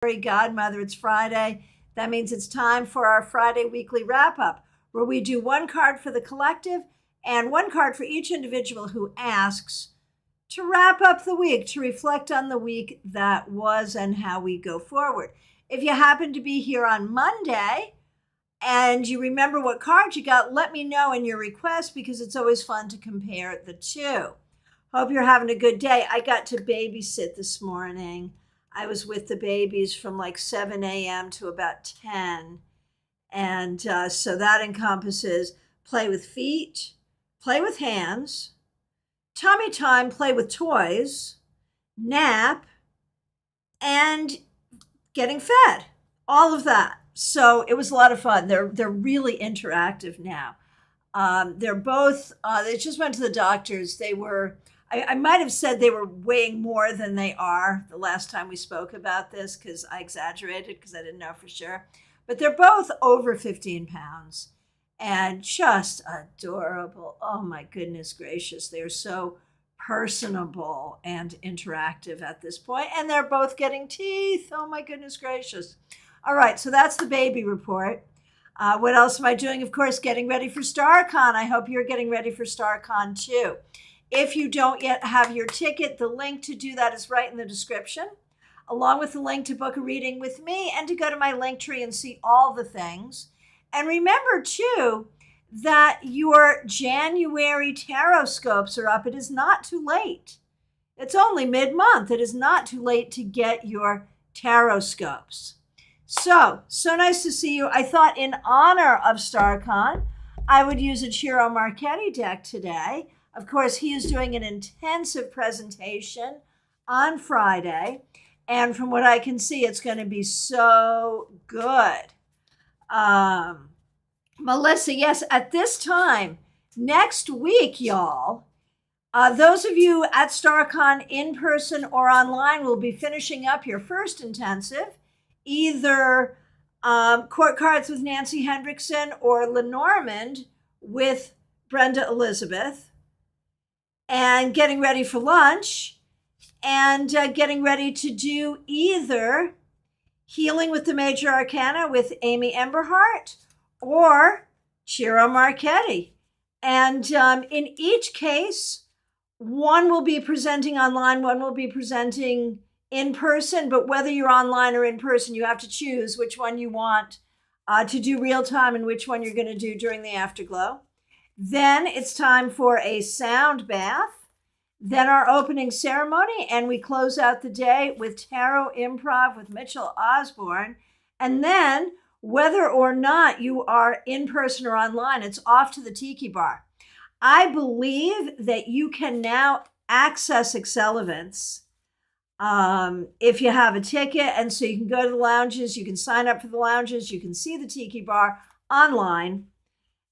Godmother. It's Friday. That means it's time for our Friday weekly wrap up, where we do one card for the collective and one card for each individual who asks to wrap up the week, to reflect on the week that was and how we go forward. If you happen to be here on Monday and you remember what card you got, let me know in your request, because it's always fun to compare the two. Hope you're having a good day. I got to babysit this morning. I was with the babies from like 7 a.m. to about 10. And so that encompasses play with feet, play with hands, tummy time, play with toys, nap, and getting fed. All of that. So it was a lot of fun. They're really interactive now. They're both, they just went to the doctors. They were, I might have said they were weighing more than they are the last time we spoke about this, because I exaggerated because I didn't know for sure. But they're both over 15 pounds and just adorable. Oh my goodness gracious. They're so personable and interactive at this point. And they're both getting teeth. Oh my goodness gracious. All right, so that's the baby report. What else am I doing? Of course, getting ready for StarCon. I hope you're getting ready for StarCon too. If you don't yet have your ticket, the link to do that is right in the description, along with the link to book a reading with me and to go to my Linktree and see all the things. And remember, too, that your January tarot scopes are up. It is not too late. It's only mid-month. It is not too late to get your tarot scopes. So nice to see you. I thought in honor of StarCon, I would use a Ciro Marchetti deck today. Of course, he is doing an intensive presentation on Friday. And from what I can see, it's going to be so good. Melissa, yes, at this time, next week, y'all, those of you at StarCon in person or online will be finishing up your first intensive, either Court Cards with Nancy Hendrickson or Lenormand with Brenda Elizabeth, and getting ready for lunch, and getting ready to do either Healing with the Major Arcana with Amy Emberhart or Ciro Marchetti. And in each case, one will be presenting online, one will be presenting in person, but whether you're online or in person, you have to choose which one you want to do real time and which one you're going to do during the afterglow. Then it's time for a sound bath, then our opening ceremony, and we close out the day with Tarot Improv with Mitchell Osborne. And then, whether or not you are in person or online, it's off to the Tiki Bar. I believe that you can now access Excel events if you have a ticket, and so you can go to the lounges, you can sign up for the lounges, you can see the Tiki Bar online.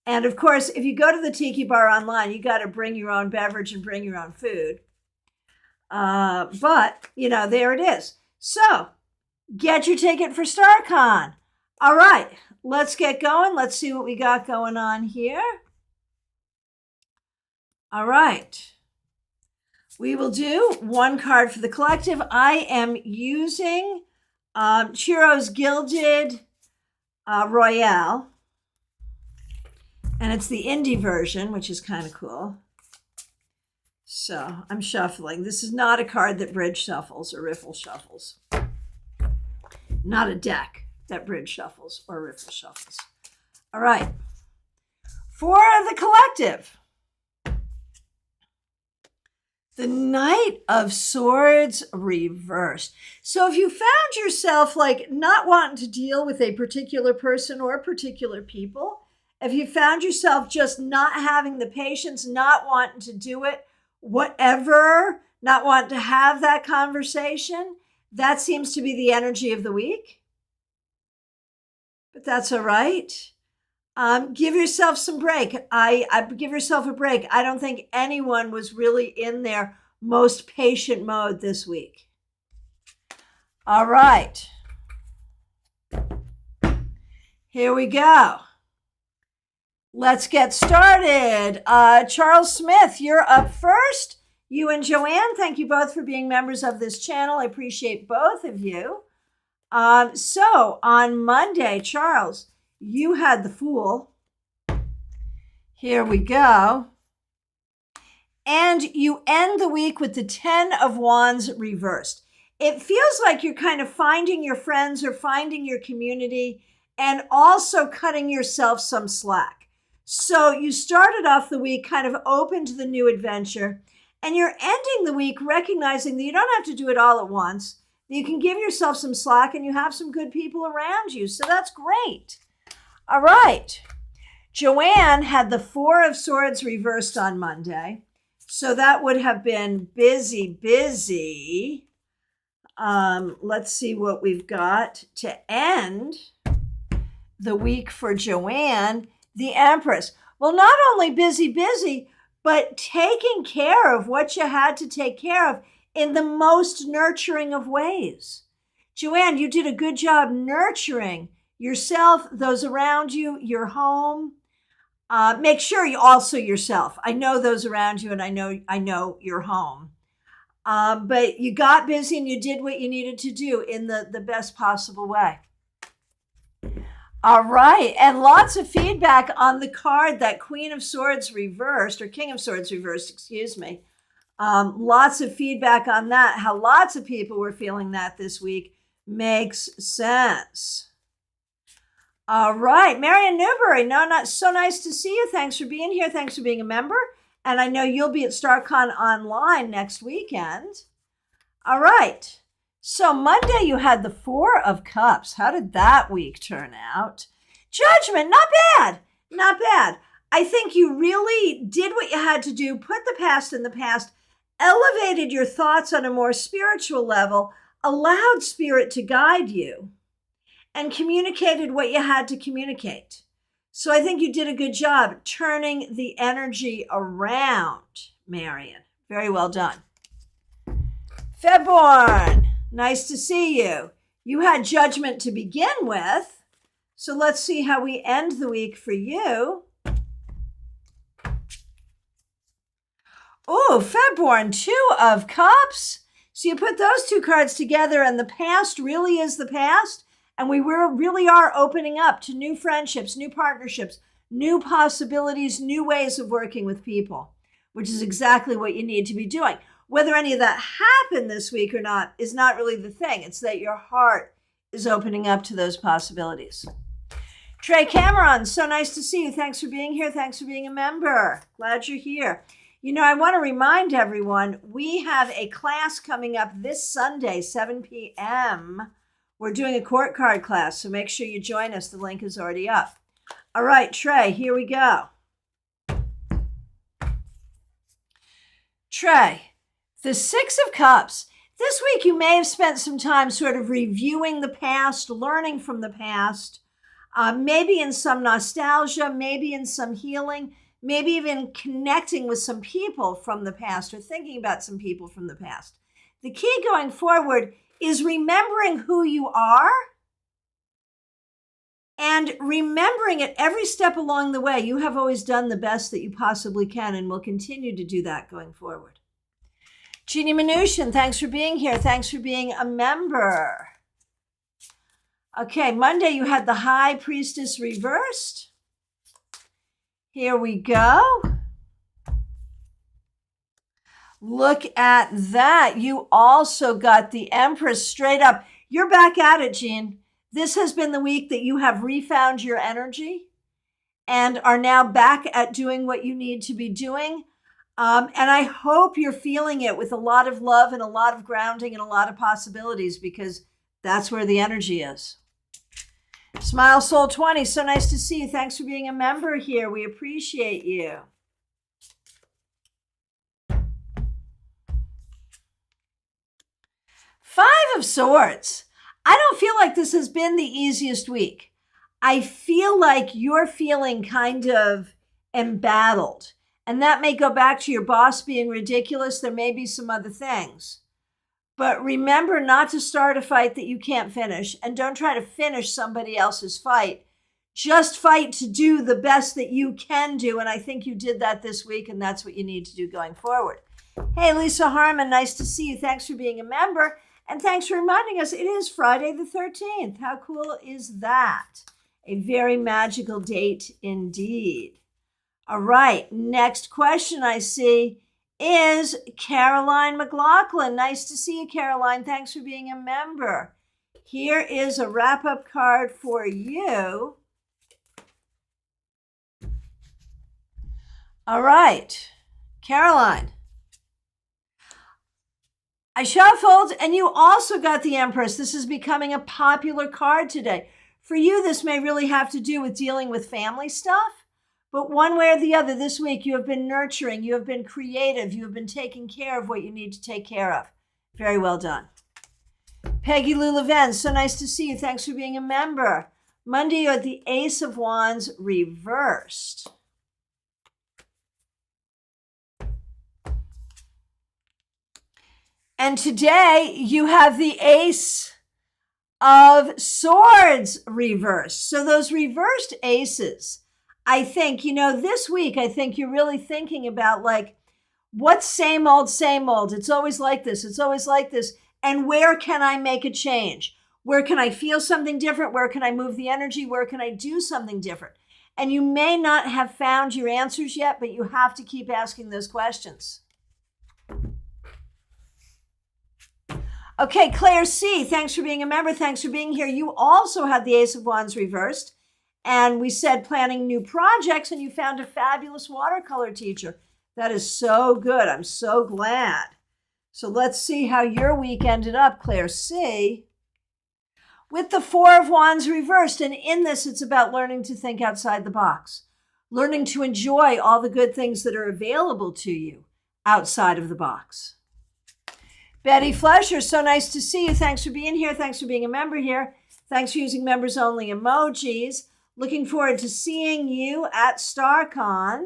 And of course, if you go to the Tiki Bar online, you got to bring your own beverage and bring your own food. But, there it is. So get your ticket for StarCon. All right, let's get going. Let's see what we got going on here. All right. We will do one card for the collective. I am using Ciro's Gilded Royale. And it's the indie version, which is kind of cool. So I'm shuffling. This is not a card that bridge shuffles or riffle shuffles. Not a deck that bridge shuffles or riffle shuffles. All right. For the collective, the Knight of Swords reversed. So if you found yourself like not wanting to deal with a particular person or particular people, if you found yourself just not having the patience, not wanting to do it, whatever, not wanting to have that conversation, that seems to be the energy of the week. But that's all right. Give yourself some break. I give yourself a break. I don't think anyone was really in their most patient mode this week. All right. Here we go. Let's get started. Charles Smith, you're up first. You and Joanne, thank you both for being members of this channel. I appreciate both of you. So on Monday, Charles, you had the Fool. Here we go. And you end the week with the 10 of Wands reversed. It feels like you're kind of finding your friends or finding your community and also cutting yourself some slack. So you started off the week kind of open to the new adventure, and you're ending the week recognizing that you don't have to do it all at once. You can give yourself some slack and you have some good people around you. So that's great. All right. Joanne had the 4 of Swords reversed on Monday. So that would have been busy. Let's see what we've got to end the week for Joanne, the Empress. Well, not only busy, but taking care of what you had to take care of in the most nurturing of ways. Joanne, you did a good job nurturing yourself, those around you, your home. Make sure you also yourself. I know those around you, and I know your home. But you got busy and you did what you needed to do in the best possible way. All right. And lots of feedback on the card that Queen of Swords reversed, or King of Swords reversed, excuse me. Lots of feedback on that. How lots of people were feeling that this week makes sense. All right. Marion Newbury, not so nice to see you. Thanks for being here. Thanks for being a member. And I know you'll be at StarCon Online next weekend. All right. So Monday you had the 4 of Cups. How did that week turn out? Judgment, not bad. I think you really did what you had to do, put the past in the past, elevated your thoughts on a more spiritual level, allowed spirit to guide you, and communicated what you had to communicate. So I think you did a good job turning the energy around, Marion. Very well done. Febborn, nice to see you. You had Judgment to begin with. So let's see how we end the week for you. Oh, Febborn, 2 of Cups. So you put those 2 cards together, and the past really is the past. And we really are opening up to new friendships, new partnerships, new possibilities, new ways of working with people, which is exactly what you need to be doing. Whether any of that happened this week or not is not really the thing. It's that your heart is opening up to those possibilities. Trey Cameron, so nice to see you. Thanks for being here. Thanks for being a member. Glad you're here. You know, I want to remind everyone, we have a class coming up this Sunday, 7 p.m., We're doing a court card class, so make sure you join us. The link is already up. All right, Trey, here we go. Trey, the 6 of Cups. This week you may have spent some time sort of reviewing the past, learning from the past, maybe in some nostalgia, maybe in some healing, maybe even connecting with some people from the past or thinking about some people from the past. The key going forward is remembering who you are and remembering at every step along the way, you have always done the best that you possibly can and will continue to do that going forward. Jeannie Mnuchin, thanks for being here. Thanks for being a member. Okay, Monday you had the High Priestess reversed. Here we go. Look at that. You also got the Empress straight up. You're back at it, Jean. This has been the week that you have refound your energy and are now back at doing what you need to be doing. And I hope you're feeling it with a lot of love and a lot of grounding and a lot of possibilities, because that's where the energy is. Smile Soul 20, so nice to see you. Thanks for being a member here. We appreciate you. Five of Swords. I don't feel like this has been the easiest week. I feel like you're feeling kind of embattled. And that may go back to your boss being ridiculous. There may be some other things. But remember not to start a fight that you can't finish. And don't try to finish somebody else's fight. Just fight to do the best that you can do. And I think you did that this week. And that's what you need to do going forward. Hey, Lisa Harmon, nice to see you. Thanks for being a member. And thanks for reminding us it is Friday the 13th. How cool is that? A very magical date indeed. All right, next question I see is Caroline McLaughlin. Nice to see you, Caroline. Thanks for being a member. Here is a wrap-up card for you. All right, Caroline. I shuffled, and you also got the Empress. This is becoming a popular card today. For you, this may really have to do with dealing with family stuff, but one way or the other this week, you have been nurturing, you have been creative, you have been taking care of what you need to take care of. Very well done. Peggy Lou Leven, so nice to see you. Thanks for being a member. Monday, you had the Ace of Wands reversed. And today you have the Ace of Swords reversed. So those reversed aces, I think, this week, I think you're really thinking about like, what's same old, same old? It's always like this. It's always like this. And where can I make a change? Where can I feel something different? Where can I move the energy? Where can I do something different? And you may not have found your answers yet, but you have to keep asking those questions. Okay, Claire C., thanks for being a member. Thanks for being here. You also had the Ace of Wands reversed. And we said planning new projects, and you found a fabulous watercolor teacher. That is so good. I'm so glad. So let's see how your week ended up, Claire C., with the Four of Wands reversed. And in this, it's about learning to think outside the box, learning to enjoy all the good things that are available to you outside of the box. Betty Flesher, so nice to see you. Thanks for being here. Thanks for being a member here. Thanks for using members only emojis. Looking forward to seeing you at StarCon.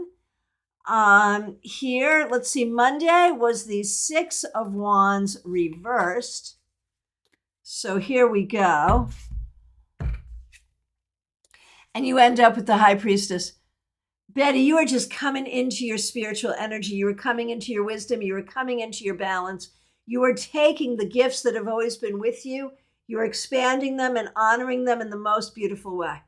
Here, let's see, Monday was the Six of Wands reversed. So here we go. And you end up with the High Priestess. Betty, you are just coming into your spiritual energy. You are coming into your wisdom. You are coming into your balance. You are taking the gifts that have always been with you. You are expanding them and honoring them in the most beautiful way.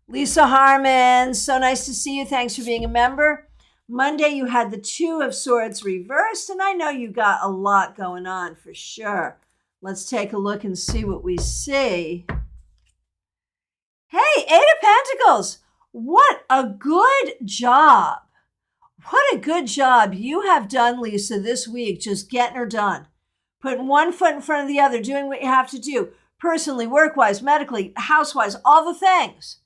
Lisa Harmon, so nice to see you. Thanks for being a member. Monday, you had the Two of Swords reversed, and I know you got a lot going on for sure. Let's take a look and see what we see. Hey, Eight of Pentacles. What a good job. What a good job you have done, Lisa, this week, just getting her done. Putting one foot in front of the other, doing what you have to do, personally, work-wise, medically, house-wise, all the things.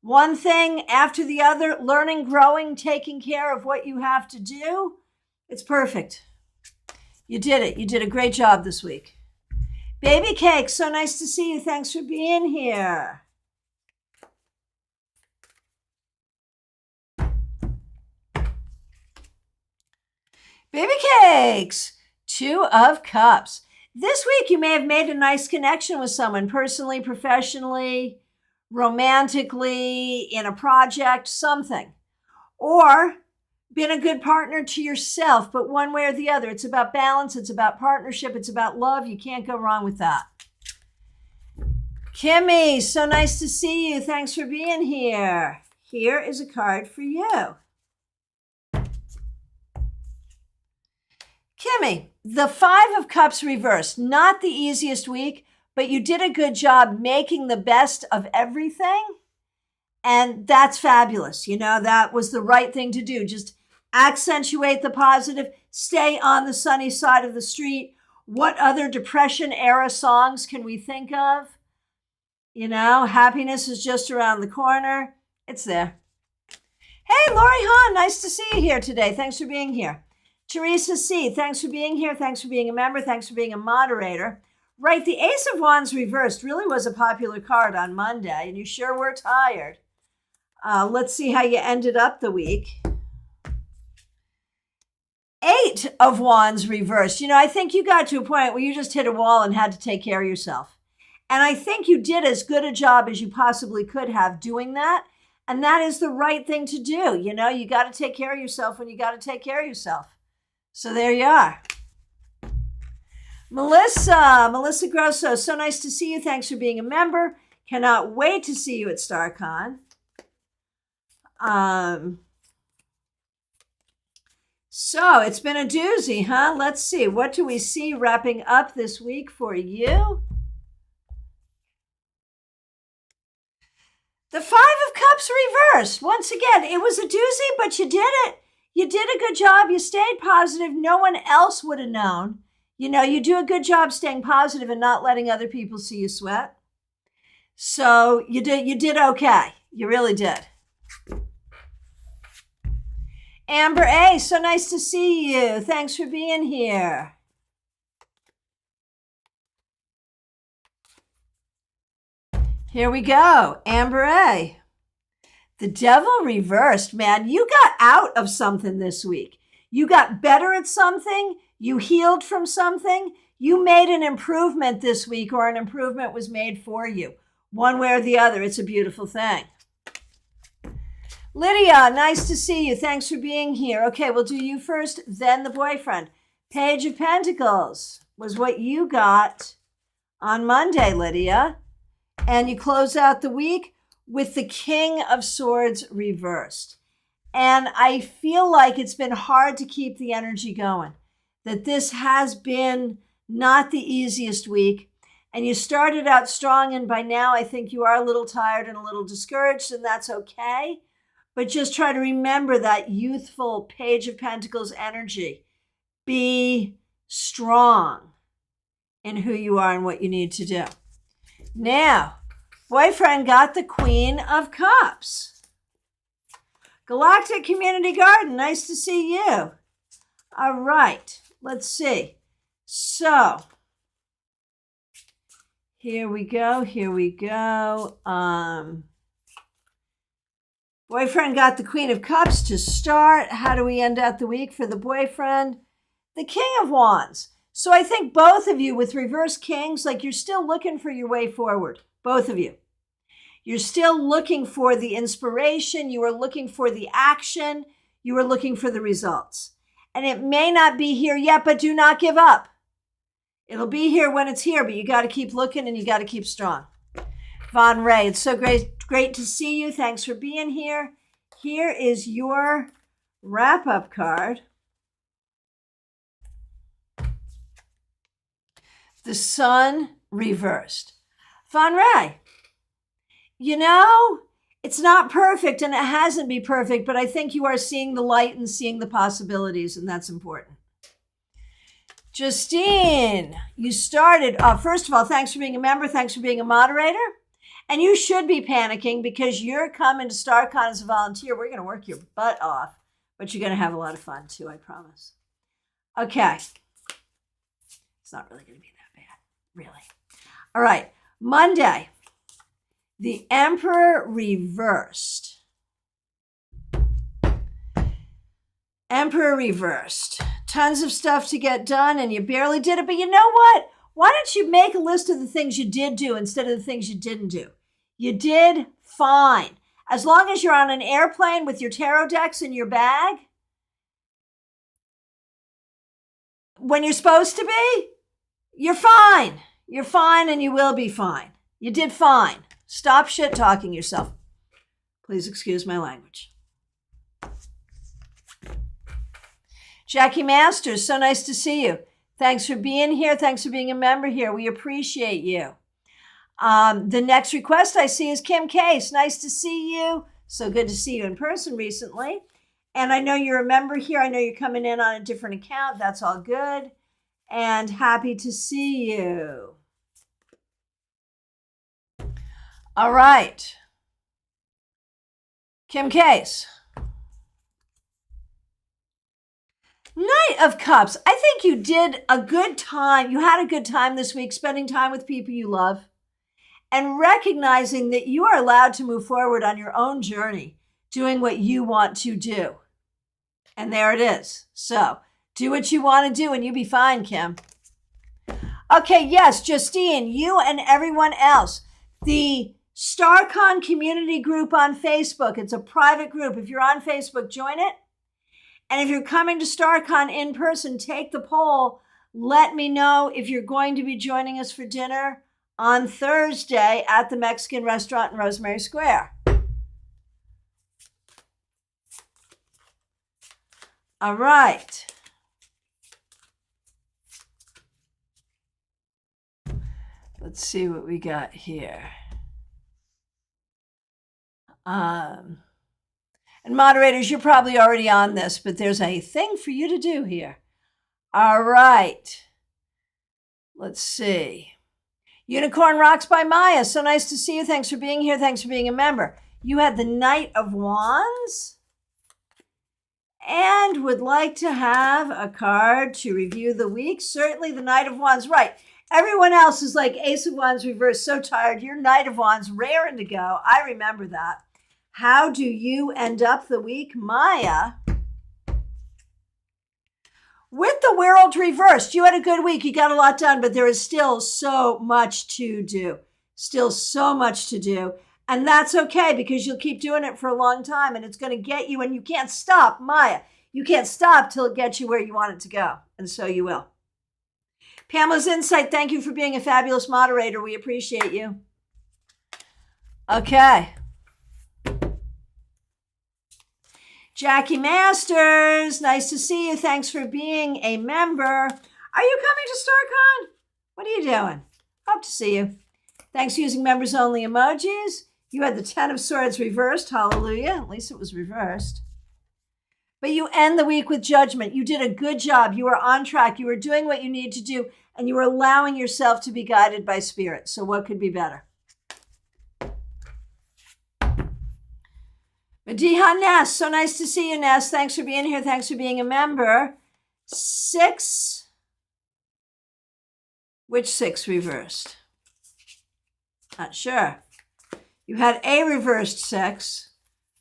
One thing after the other, learning, growing, taking care of what you have to do. It's perfect. You did it. You did a great job this week. Baby Cake, so nice to see you. Thanks for being here. Baby Cakes, Two of Cups. This week, you may have made a nice connection with someone personally, professionally, romantically, in a project, something. Or been a good partner to yourself, but one way or the other. It's about balance. It's about partnership. It's about love. You can't go wrong with that. Kimmy, so nice to see you. Thanks for being here. Here is a card for you. Kimmy, the Five of Cups reversed. Not the easiest week, but you did a good job making the best of everything. And that's fabulous. That was the right thing to do. Just accentuate the positive, stay on the sunny side of the street. What other Depression era songs can we think of? Happiness is just around the corner. It's there. Hey, Lori Hahn, nice to see you here today. Thanks for being here. Teresa C., thanks for being here. Thanks for being a member. Thanks for being a moderator. Right, the Ace of Wands reversed really was a popular card on Monday, and you sure were tired. Let's see how you ended up the week. Eight of Wands reversed. I think you got to a point where you just hit a wall and had to take care of yourself. And I think you did as good a job as you possibly could have doing that. And that is the right thing to do. You got to take care of yourself when you got to take care of yourself. So there you are. Melissa Grosso, so nice to see you. Thanks for being a member. Cannot wait to see you at StarCon. So it's been a doozy, huh? Let's see. What do we see wrapping up this week for you? The Five of Cups reversed. Once again, it was a doozy, but you did it. You did a good job. You stayed positive. No one else would have known. You know, you do a good job staying positive and not letting other people see you sweat. So you did okay. You really did. Amber A, so nice to see you. Thanks for being here. Here we go. Amber A. The Devil reversed, man. You got out of something this week. You got better at something. You healed from something. You made an improvement this week, or an improvement was made for you. One way or the other. It's a beautiful thing. Lydia, nice to see you. Thanks for being here. Okay, we'll do you first, then the boyfriend. Page of Pentacles was what you got on Monday, Lydia. And you close out the week with the King of Swords reversed. And I feel like it's been hard to keep the energy going, that this has been not the easiest week. And you started out strong, and by now I think you are a little tired and a little discouraged, and that's okay. But just try to remember that youthful Page of Pentacles energy. Be strong in who you are and what you need to do. Now, boyfriend got the Queen of Cups. Galactic Community Garden, nice to see you. All right, let's see. So, here we go. Boyfriend got the Queen of Cups to start. How do we end out the week for the boyfriend? The King of Wands. So I think both of you with reverse kings, like you're still looking for your way forward. Both of you. You're still looking for the inspiration. You are looking for the action. You are looking for the results. And it may not be here yet, but do not give up. It'll be here when it's here, but you got to keep looking and you got to keep strong. Von Ray, it's so great to see you. Thanks for being here. Here is your wrap-up card. The Sun reversed. Von Ray, you know, it's not perfect and it hasn't been perfect, but I think you are seeing the light and seeing the possibilities, and that's important. Justine, you started, first of all, thanks for being a member. Thanks for being a moderator. And you should be panicking because you're coming to StarCon as a volunteer. We're going to work your butt off, but you're going to have a lot of fun too, I promise. Okay. It's not really going to be that bad, really. All right. Monday, the Emperor reversed. Emperor reversed. Tons of stuff to get done and you barely did it. But you know what? Why don't you make a list of the things you did do instead of the things you didn't do? You did fine. As long as you're on an airplane with your tarot decks in your bag, when you're supposed to be, you're fine. You're fine and you will be fine. You did fine. Stop shit talking yourself. Please excuse my language. Jackie Masters, so nice to see you. Thanks for being here. Thanks for being a member here. We appreciate you. The next request I see is Kim Case. Nice to see you. So good to see you in person recently. And I know you're a member here. I know you're coming in on a different account. That's all good. And happy to see you. All right. Kim Case. Knight of Cups. I think you did a good time. You had a good time this week spending time with people you love and recognizing that you are allowed to move forward on your own journey, doing what you want to do. And there it is. So do what you want to do and you'll be fine, Kim. Okay, yes, Justine, you and everyone else. The StarCon community group on Facebook. It's a private group. If you're on Facebook, join it. And if you're coming to StarCon in person, take the poll. Let me know if you're going to be joining us for dinner on Thursday at the Mexican restaurant in Rosemary Square. All right. Let's see what we got here. And moderators, you're probably already on this, but there's a thing for you to do here. All right. Let's see. Unicorn Rocks by Maya. So nice to see you. Thanks for being here. Thanks for being a member. You had the Knight of Wands and would like to have a card to review the week. Certainly the Knight of Wands. Right. Everyone else is like Ace of Wands reversed. So tired. Your Knight of Wands raring to go. I remember that. How do you end up the week, Maya? With the world reversed, you had a good week. You got a lot done, but there is still so much to do. Still so much to do. And that's okay because you'll keep doing it for a long time and it's going to get you, and you can't stop, Maya. You can't stop till it gets you where you want it to go. And so you will. Pamela's Insight, thank you for being a fabulous moderator. We appreciate you. Okay. Jackie Masters, nice to see you. Thanks for being a member. Are you coming to StarCon? What are you doing? Hope to see you. Thanks for using members only emojis. You had the 10 of Swords reversed. Hallelujah. At least it was reversed. But you end the week with judgment. You did a good job. You were on track. You were doing what you need to do, and you were allowing yourself to be guided by spirit. So what could be better? Mediha Ness, so nice to see you, Ness. Thanks for being here. Thanks for being a member. 6. Which 6 reversed? Not sure. You had a reversed 6.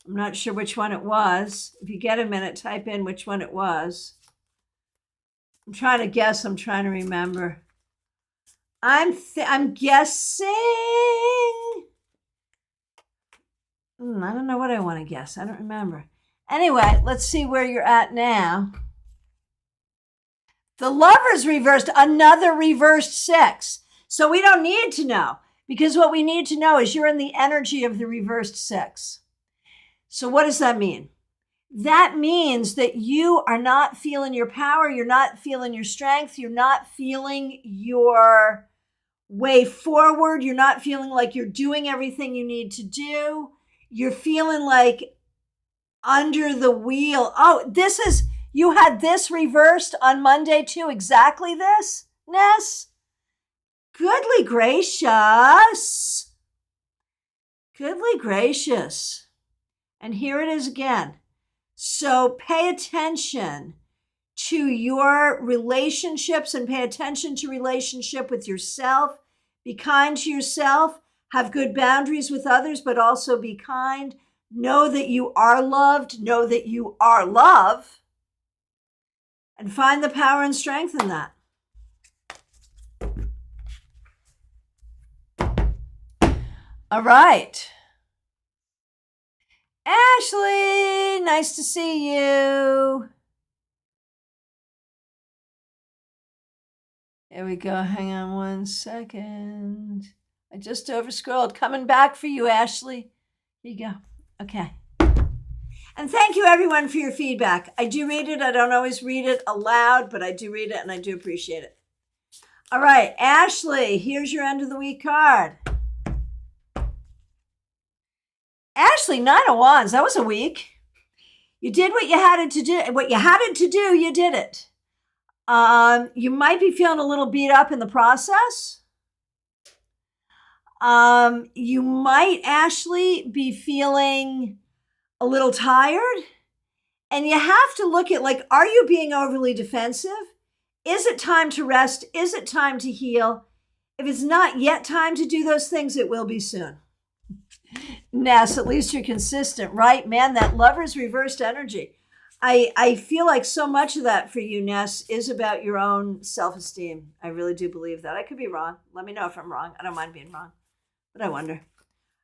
I'm not sure which one it was. If you get a minute, type in which one it was. I'm trying to guess. I'm trying to remember. I'm guessing. I don't know what I want to guess. I don't remember. Anyway, let's see where you're at now. The Lovers reversed, another reversed 6. So we don't need to know, because what we need to know is you're in the energy of the reversed 6. So what does that mean? That means that you are not feeling your power. You're not feeling your strength. You're not feeling your way forward. You're not feeling like you're doing everything you need to do. You're feeling like under the wheel. Oh, you had this reversed on Monday too. Exactly this, Ness? Goodly gracious. Goodly gracious. And here it is again. So pay attention to your relationships and pay attention to relationship with yourself. Be kind to yourself. Have good boundaries with others, but also be kind. Know that you are loved. Know that you are love. And find the power and strength in that. All right. Ashley, nice to see you. There we go. Hang on one second. I just overscrolled. Coming back for you, Ashley. Here you go. Okay. And thank you, everyone, for your feedback. I do read it. I don't always read it aloud, but I do read it, and I do appreciate it. All right, Ashley, here's your end of the week card. Ashley, 9 of Wands. That was a week. You did what you had to do. What you had to do, you did it. You might be feeling a little beat up in the process. You might, Ashley, be feeling a little tired. And you have to look at, like, are you being overly defensive? Is it time to rest? Is it time to heal? If it's not yet time to do those things, it will be soon. Ness, at least you're consistent, right? Man, that Lover's reversed energy. I feel like so much of that for you, Ness, is about your own self-esteem. I really do believe that. I could be wrong. Let me know if I'm wrong. I don't mind being wrong, but I wonder.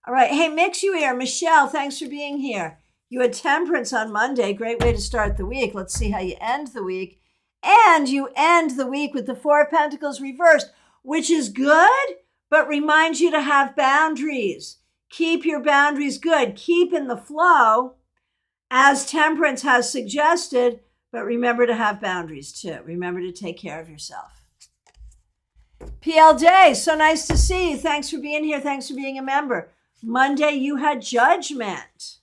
All right. Hey, Mix You Here. Michelle, thanks for being here. You had Temperance on Monday. Great way to start the week. Let's see how you end the week. And you end the week with the Four of Pentacles reversed, which is good, but reminds you to have boundaries. Keep your boundaries good. Keep in the flow, as Temperance has suggested, but remember to have boundaries too. Remember to take care of yourself. PL Day, so nice to see you. Thanks for being here. Thanks for being a member. Monday, you had Judgment.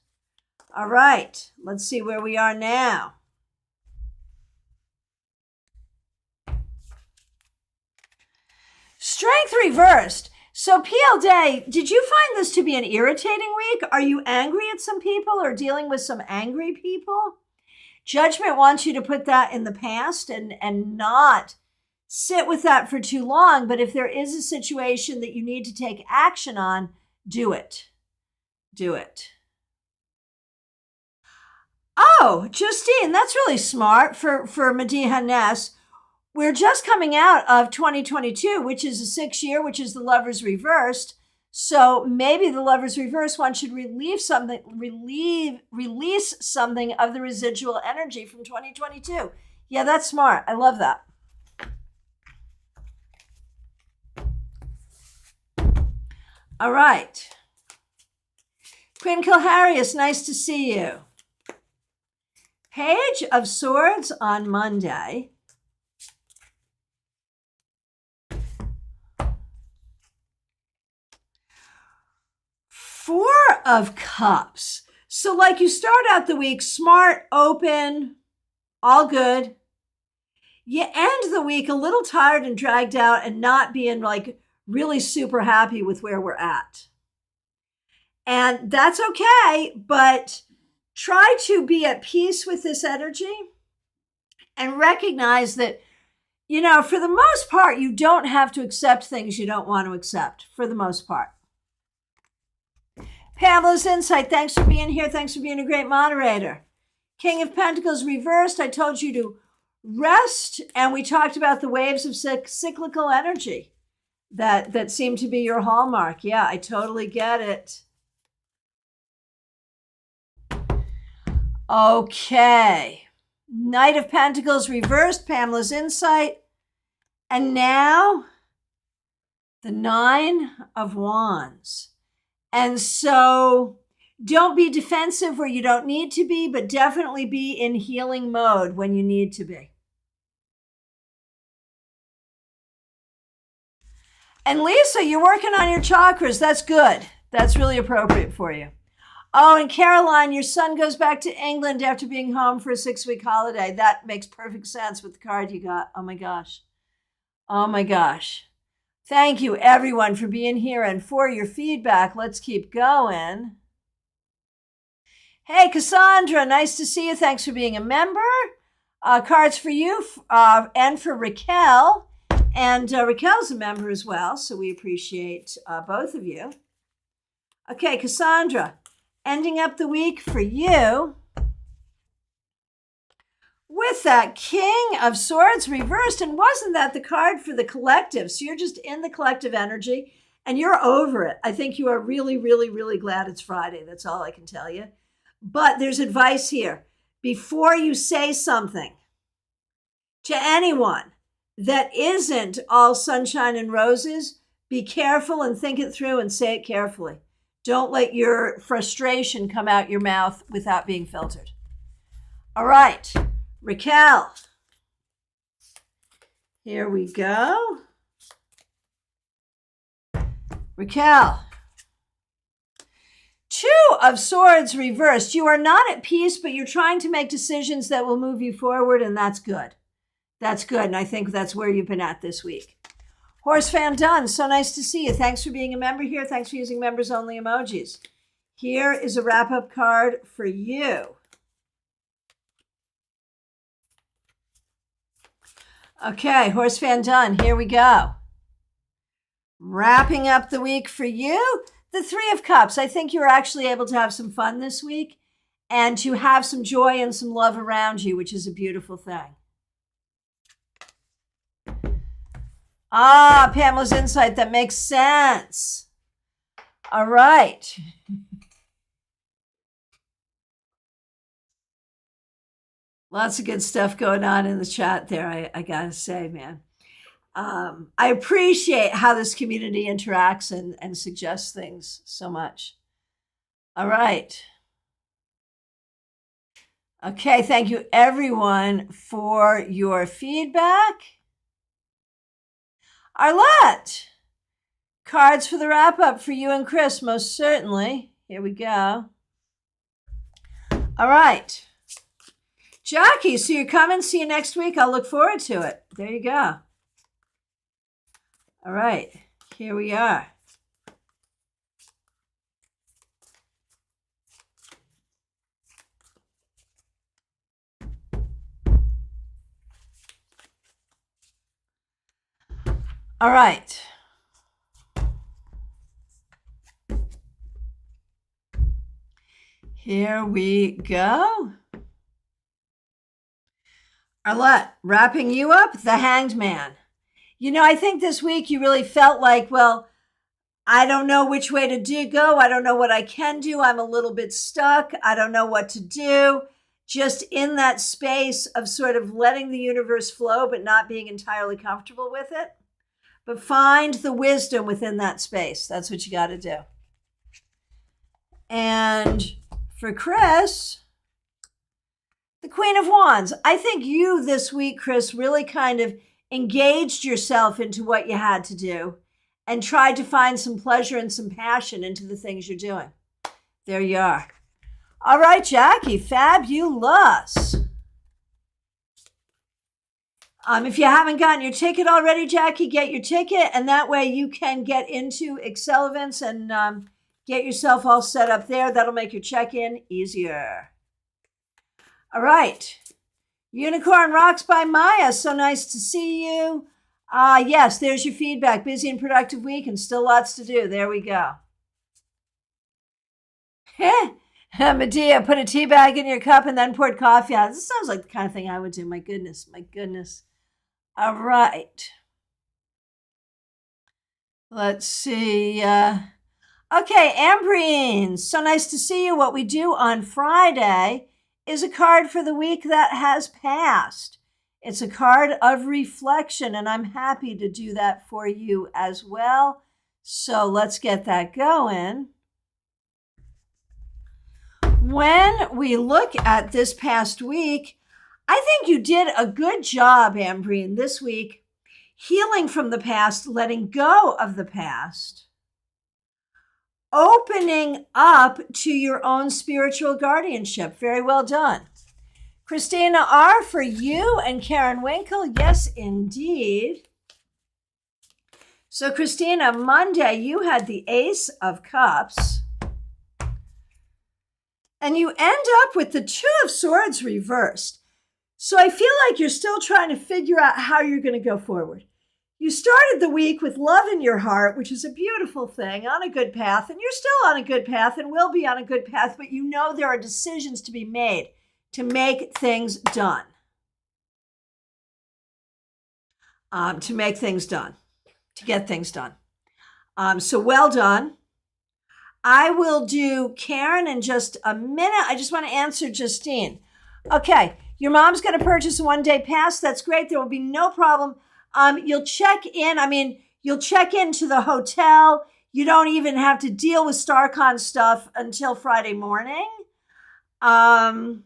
All right, let's see where we are now. Strength reversed. So PL Day, did you find this to be an irritating week? Are you angry at some people or dealing with some angry people? Judgment wants you to put that in the past and not sit with that for too long. But if there is a situation that you need to take action on, do it. Do it. Oh, Justine, that's really smart for Mediha Ness. We're just coming out of 2022, which is a 6 year, which is the Lovers reversed. So maybe the Lovers reversed one should release something of the residual energy from 2022. Yeah, that's smart. I love that. All right. Queen Kilharius, nice to see you. Page of Swords on Monday. Four of Cups. So like you start out the week smart, open, all good. You end the week a little tired and dragged out and not being like really super happy with where we're at. And that's okay, but try to be at peace with this energy and recognize that, you know, for the most part, you don't have to accept things you don't want to accept, for the most part. Pamela's Insight, thanks for being here. Thanks for being a great moderator. King of Pentacles reversed. I told you to rest, and we talked about the waves of cyclical energy that seem to be your hallmark. Yeah, I totally get it. Okay. Knight of Pentacles reversed, Pamela's Insight. And now the Nine of Wands. And so don't be defensive where you don't need to be, but definitely be in healing mode when you need to be. And Lisa, you're working on your chakras. That's good. That's really appropriate for you. Oh, and Caroline, your son goes back to England after being home for a 6-week holiday. That makes perfect sense with the card you got. Oh my gosh. Oh my gosh. Thank you, everyone, for being here and for your feedback. Let's keep going. Hey, Cassandra, nice to see you. Thanks for being a member. Cards for you and for Raquel. And Raquel's a member as well, so we appreciate both of you. Okay, Cassandra, ending up the week for you with that King of Swords reversed. And wasn't that the card for the collective? So you're just in the collective energy and you're over it. I think you are really, really, really glad it's Friday. That's all I can tell you. But there's advice here. Before you say something to anyone that isn't all sunshine and roses, be careful and think it through and say it carefully. Don't let your frustration come out your mouth without being filtered. All right. Raquel, here we go. Raquel, Two of Swords reversed. You are not at peace, but you're trying to make decisions that will move you forward, and that's good. That's good, and I think that's where you've been at this week. Horse Fan Dunn, so nice to see you. Thanks for being a member here. Thanks for using members-only emojis. Here is a wrap-up card for you. Okay, Horse Fan Dunn, here we go. Wrapping up the week for you, the Three of Cups. I think you're actually able to have some fun this week and to have some joy and some love around you, which is a beautiful thing. Ah, Pamela's Insight, that makes sense. All right. Lots of good stuff going on in the chat there, I gotta say, man. I appreciate how this community interacts and suggests things so much. All right. Okay, thank you everyone for your feedback. Arlette, cards for the wrap up for you and Chris, most certainly. Here we go. All right. Jackie, so you're coming. See you next week. I'll look forward to it. There you go. All right, here we are. All right. Here we go. Arlette, wrapping you up, the Hanged Man. You know, I think this week you really felt like, well, I don't know which way to go. I don't know what I can do. I'm a little bit stuck. I don't know what to do. Just in that space of sort of letting the universe flow, but not being entirely comfortable with it. But find the wisdom within that space. That's what you got to do. And for Chris, the Queen of Wands. I think you this week, Chris, really kind of engaged yourself into what you had to do and tried to find some pleasure and some passion into the things you're doing. There you are. All right, Jackie, fabulous. If you haven't gotten your ticket already, Jackie, get your ticket, and that way you can get into Excel events and get yourself all set up there. That'll make your check-in easier. All right. Unicorn Rocks by Maya. So nice to see you. Yes, there's your feedback. Busy and productive week and still lots to do. There we go. Medea, put a tea bag in your cup and then poured coffee out. This sounds like the kind of thing I would do. My goodness, my goodness. All right. Let's see. Okay, Ambrine, so nice to see you. What we do on Friday is a card for the week that has passed. It's a card of reflection, and I'm happy to do that for you as well. So let's get that going. When we look at this past week, I think you did a good job, Ambrine, this week, healing from the past, letting go of the past, opening up to your own spiritual guardianship. Very well done. Christina R., for you, and Karen Winkle, yes, indeed. So, Christina, Monday, you had the Ace of Cups. And you end up with the Two of Swords reversed. So I feel like you're still trying to figure out how you're going to go forward. You started the week with love in your heart, which is a beautiful thing, on a good path. And you're still on a good path and will be on a good path. But you know there are decisions to be made to make things done. To make things done. To get things done. So well done. I will do Karen in just a minute. I just want to answer Justine. Okay, your mom's going to purchase a one-day pass. That's great. There will be no problem. You'll check in. You'll check into the hotel. You don't even have to deal with StarCon stuff until Friday morning. And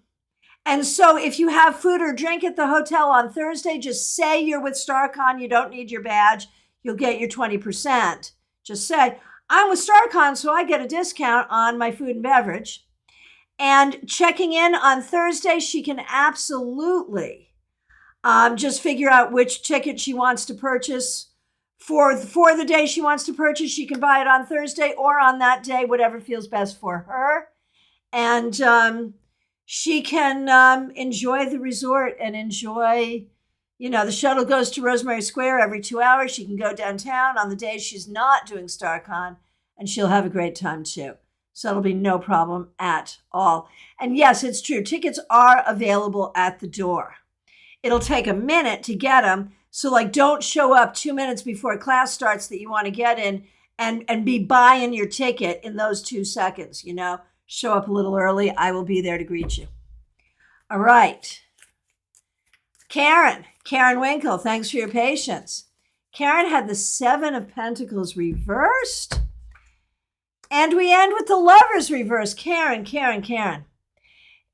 so if you have food or drink at the hotel on Thursday, just say you're with StarCon. You don't need your badge. You'll get your 20%. Just say, I'm with StarCon, so I get a discount on my food and beverage. And checking in on Thursday, she can absolutely just figure out which ticket she wants to purchase for the day she wants to purchase. She can buy it on Thursday or on that day, whatever feels best for her. And she can enjoy the resort and enjoy, the shuttle goes to Rosemary Square every 2 hours. She can go downtown on the days she's not doing StarCon, and she'll have a great time too. So it'll be no problem at all. And yes, it's true. Tickets are available at the door. It'll take a minute to get them. So don't show up 2 minutes before class starts that you want to get in and be buying your ticket in those 2 seconds, Show up a little early. I will be there to greet you. All right. Karen Winkle, thanks for your patience. Karen had the Seven of Pentacles reversed. And we end with the Lovers reversed. Karen.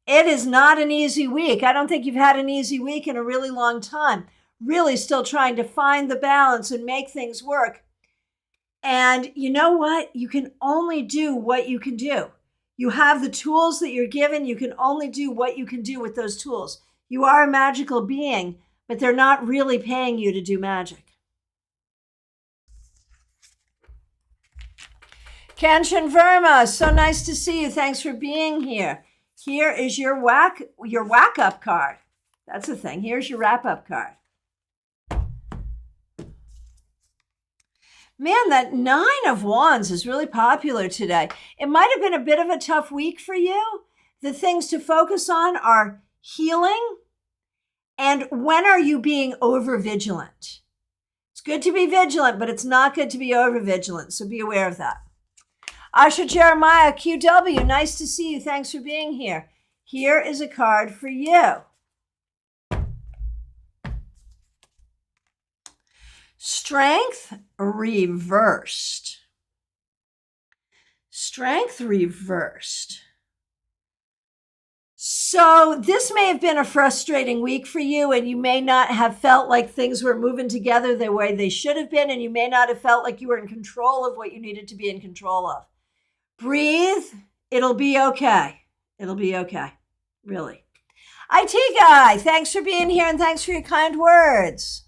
It is not an easy week. I don't think you've had an easy week in a really long time. Really still trying to find the balance and make things work. And you know what? You can only do what you can do. You have the tools that you're given. You can only do what you can do with those tools. You are a magical being, but they're not really paying you to do magic. Kanchan Verma, so nice to see you. Thanks for being here. Here is your whack up card. That's the thing. Here's your wrap up card. Man, that Nine of Wands is really popular today. It might have been a bit of a tough week for you. The things to focus on are healing and when are you being over vigilant. It's good to be vigilant, but it's not good to be over vigilant. So be aware of that. Asha Jeremiah, QW, nice to see you. Thanks for being here. Here is a card for you. Strength reversed. Strength reversed. So this may have been a frustrating week for you, and you may not have felt like things were moving together the way they should have been, and you may not have felt like you were in control of what you needed to be in control of. Breathe. It'll be okay. It'll be okay. Really. IT Guy, thanks for being here and thanks for your kind words.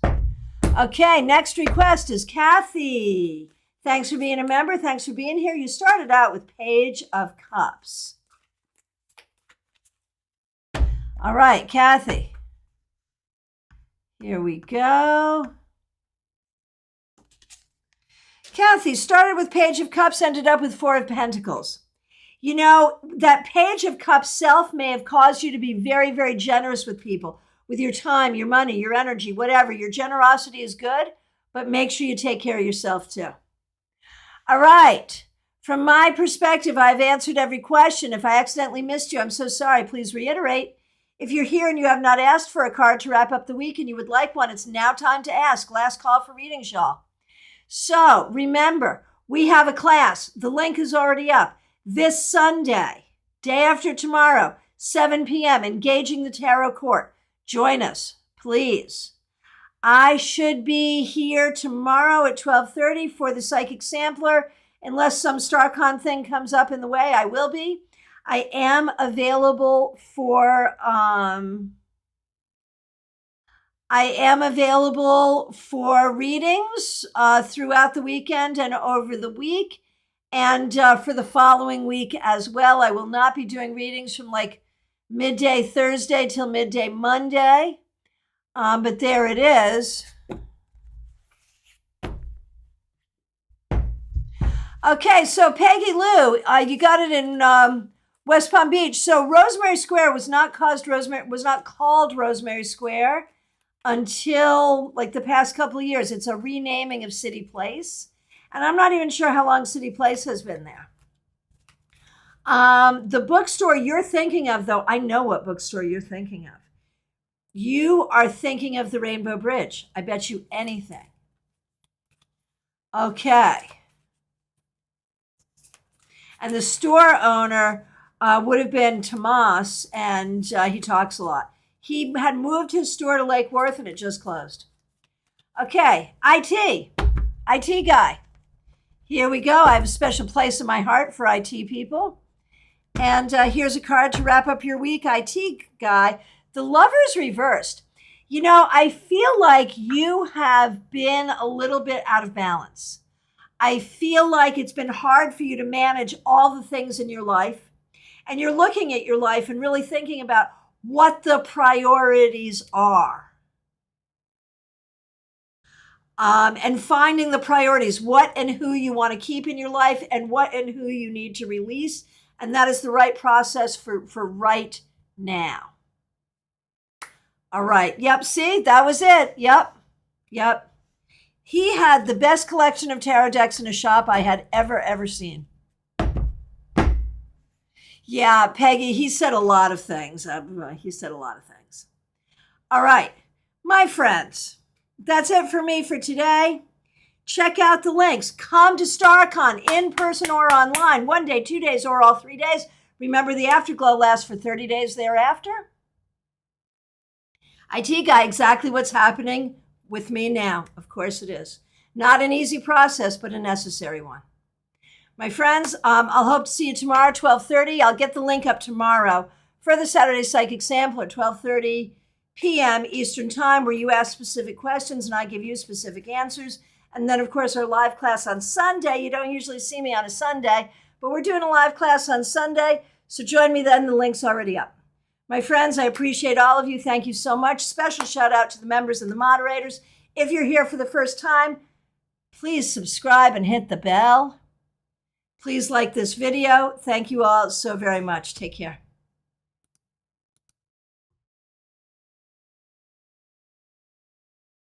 Okay, next request is Kathy. Thanks for being a member. Thanks for being here. You started out with Page of Cups. All right, Kathy. Here we go. Kathy started with Page of Cups, ended up with Four of Pentacles. You know, that Page of Cups self may have caused you to be very, very generous with people, with your time, your money, your energy, whatever. Your generosity is good, but make sure you take care of yourself too. All right. From my perspective, I've answered every question. If I accidentally missed you, I'm so sorry. Please reiterate. If you're here and you have not asked for a card to wrap up the week and you would like one, it's now time to ask. Last call for readings, y'all. So remember, we have a class. The link is already up. This Sunday, day after tomorrow, 7 p.m., Engaging the Tarot Court. Join us, please. I should be here tomorrow at 12:30 for the Psychic Sampler. Unless some StarCon thing comes up in the way, I will be. I am available for readings throughout the weekend and over the week, and for the following week as well. I will not be doing readings from like midday Thursday till midday Monday, but there it is. Okay, so Peggy Lou, you got it in West Palm Beach. So Rosemary Square was not called Rosemary Square until like the past couple of years. It's a renaming of City Place. And I'm not even sure how long City Place has been there. The bookstore you're thinking of, though, I know what bookstore you're thinking of. You are thinking of the Rainbow Bridge. I bet you anything. Okay. And the store owner would have been Tomas, and he talks a lot. He had moved his store to Lake Worth, and it just closed. Okay, IT Guy. Here we go. I have a special place in my heart for IT people. And here's a card to wrap up your week, IT Guy. The Lovers reversed. You know, I feel like you have been a little bit out of balance. I feel like it's been hard for you to manage all the things in your life. And you're looking at your life and really thinking about what the priorities are. And finding the priorities, what and who you want to keep in your life and what and who you need to release. And that is the right process for right now. All right. Yep. See, that was it. Yep. He had the best collection of tarot decks in a shop I had ever seen. Yeah, Peggy, he said a lot of things. All right. My friends, that's it for me for today. Check out the links. Come to StarCon in person or online, 1 day, 2 days, or all 3 days. Remember, the afterglow lasts for 30 days thereafter. IT guy, exactly what's happening with me now. Of course it is. Not an easy process, but a necessary one. My friends, I'll hope to see you tomorrow, 12:30. I'll get the link up tomorrow for the Saturday Psychic Sampler, 12:30 p.m. Eastern Time, where you ask specific questions and I give you specific answers. And then, of course, our live class on Sunday. You don't usually see me on a Sunday, but we're doing a live class on Sunday, so join me then. The link's already up. My friends, I appreciate all of you. Thank you so much. Special shout out to the members and the moderators. If you're here for the first time, please subscribe and hit the bell. Please like this video. Thank you all so very much. Take care.